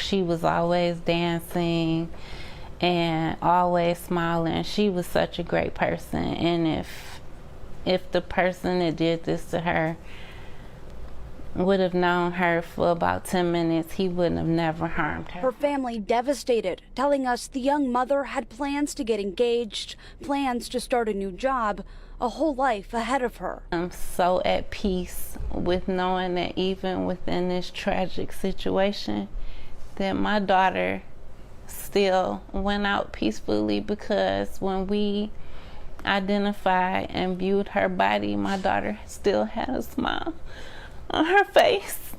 She was always dancing and always smiling. She was such a great person, and if the person that did this to her would have known her for about 10 minutes, he wouldn't have never harmed her. Her family devastated, telling us the young mother had plans to get engaged, plans to start a new job, a whole life ahead of her. I'm so at peace with knowing that even within this tragic situation, that my daughter still went out peacefully, because when we identified and viewed her body, my daughter still had a smile on her face.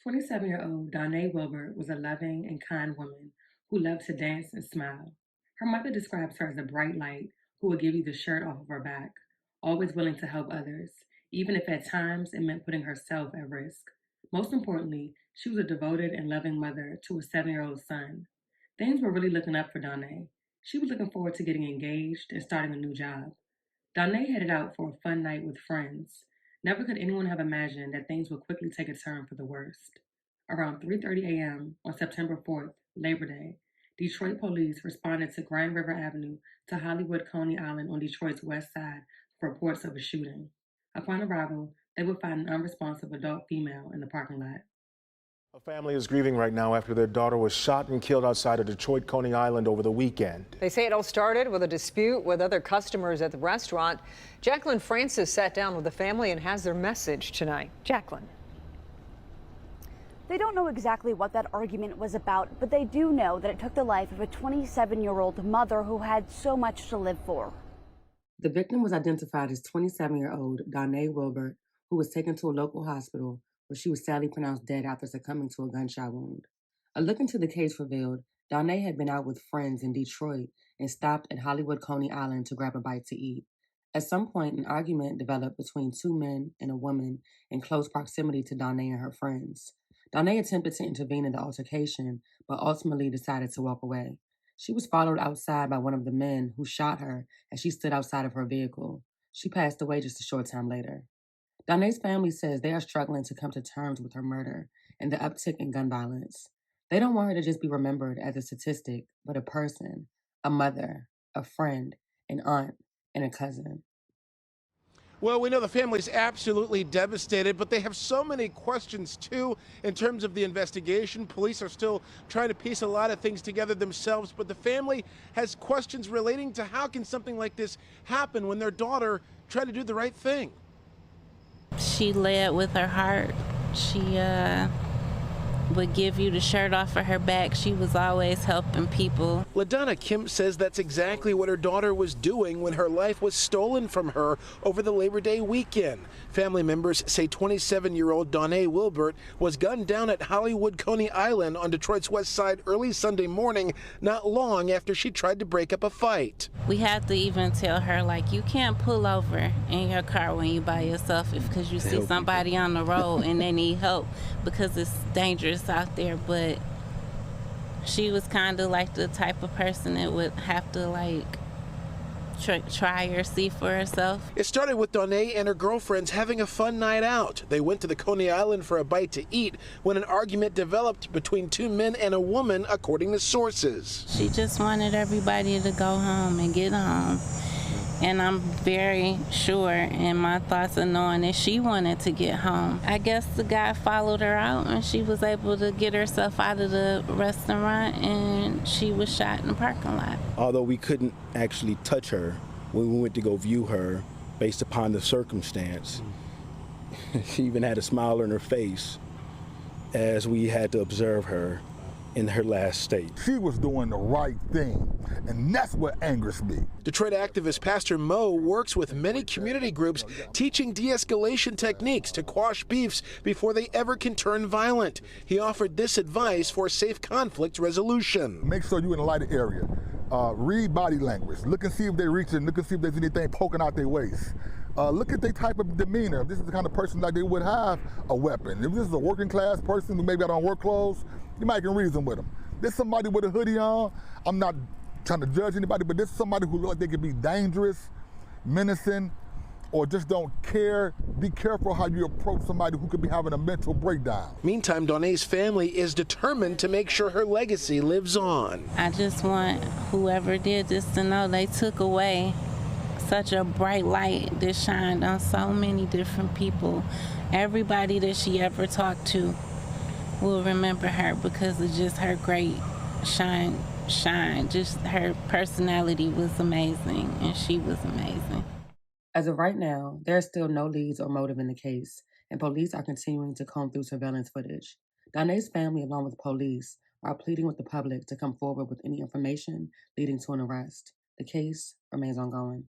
27-year-old Donae Wilbert was a loving and kind woman who loved to dance and smile. Her mother describes her as a bright light who would give you the shirt off of her back, always willing to help others, even if at times it meant putting herself at risk. Most importantly, she was a devoted and loving mother to a 7-year-old son. Things were really looking up for Donae. She was looking forward to getting engaged and starting a new job. Donae headed out for a fun night with friends. Never could anyone have imagined that things would quickly take a turn for the worst. Around 3:30 a.m. on September 4th, Labor Day, Detroit police responded to Grand River Avenue to Hollywood Coney Island on Detroit's west side for reports of a shooting. Upon arrival, they would find an unresponsive adult female in the parking lot. A family is grieving right now after their daughter was shot and killed outside of Detroit Coney Island over the weekend. They say it all started with a dispute with other customers at the restaurant. Jacqueline Francis sat down with the family and has their message tonight. Jacqueline. They don't know exactly what that argument was about, but they do know that it took the life of a 27-year-old mother who had so much to live for. The victim was identified as 27-year-old Donae Wilbert, who was taken to a local hospital where she was sadly pronounced dead after succumbing to a gunshot wound. A look into the case revealed Donae had been out with friends in Detroit and stopped at Hollywood Coney Island to grab a bite to eat. At some point, an argument developed between two men and a woman in close proximity to Donae and her friends. Donae attempted to intervene in the altercation, but ultimately decided to walk away. She was followed outside by one of the men who shot her as she stood outside of her vehicle. She passed away just a short time later. Donae's family says they are struggling to come to terms with her murder and the uptick in gun violence. They don't want her to just be remembered as a statistic, but a person, a mother, a friend, an aunt, and a cousin. Well, we know the family's absolutely devastated, but they have so many questions, too, in terms of the investigation. Police are still trying to piece a lot of things together themselves, but the family has questions relating to how can something like this happen when their daughter tried to do the right thing. She led with her heart. She would give you the shirt off of her back. She was always helping people. LaDonna Kim says that's exactly what her daughter was doing when her life was stolen from her over the Labor Day weekend. Family members say 27-year-old Donae Wilbert was gunned down at Hollywood Coney Island on Detroit's west side early Sunday morning, not long after she tried to break up a fight. We had to even tell her, like, you can't pull over in your car when you're by yourself because you see somebody on the road and they need help because it's dangerous out there. But she was kind of like the type of person that would have to, like, try or see for herself. It started with Donae and her girlfriends having a fun night out. They went to the Coney Island for a bite to eat when an argument developed between two men and a woman, according to sources. She just wanted everybody to go home and get home. And I'm very sure in my thoughts of knowing that she wanted to get home. I guess the guy followed her out and she was able to get herself out of the restaurant and she was shot in the parking lot. Although we couldn't actually touch her when we went to go view her based upon the circumstance, she even had a smile on her face as we had to observe her in her last state. She was doing the right thing, and that's what angers me. Detroit activist Pastor Mo works with many community groups teaching de-escalation techniques to quash beefs before they ever can turn violent. He offered this advice for safe conflict resolution. Make sure you're in a lighted area. Read body language. Look and see if they're reaching. Look and see if there's anything poking out their waist. Look at their type of demeanor. If this is the kind of person like they would have a weapon. If this is a working class person who maybe got on work clothes, you might can reason with them. This somebody with a hoodie on. I'm not trying to judge anybody, but this is somebody who looks like they could be dangerous. menacing, or just don't care, be careful how you approach somebody who could be having a mental breakdown. Meantime, Donae's family is determined to make sure her legacy lives on. I just want whoever did this to know they took away such a bright light that shined on so many different people. Everybody that she ever talked to will remember her because of just her great shine. Just her personality was amazing, and she was amazing. As of right now, there are still no leads or motive in the case, and police are continuing to comb through surveillance footage. Donae's family, along with police, are pleading with the public to come forward with any information leading to an arrest. The case remains ongoing.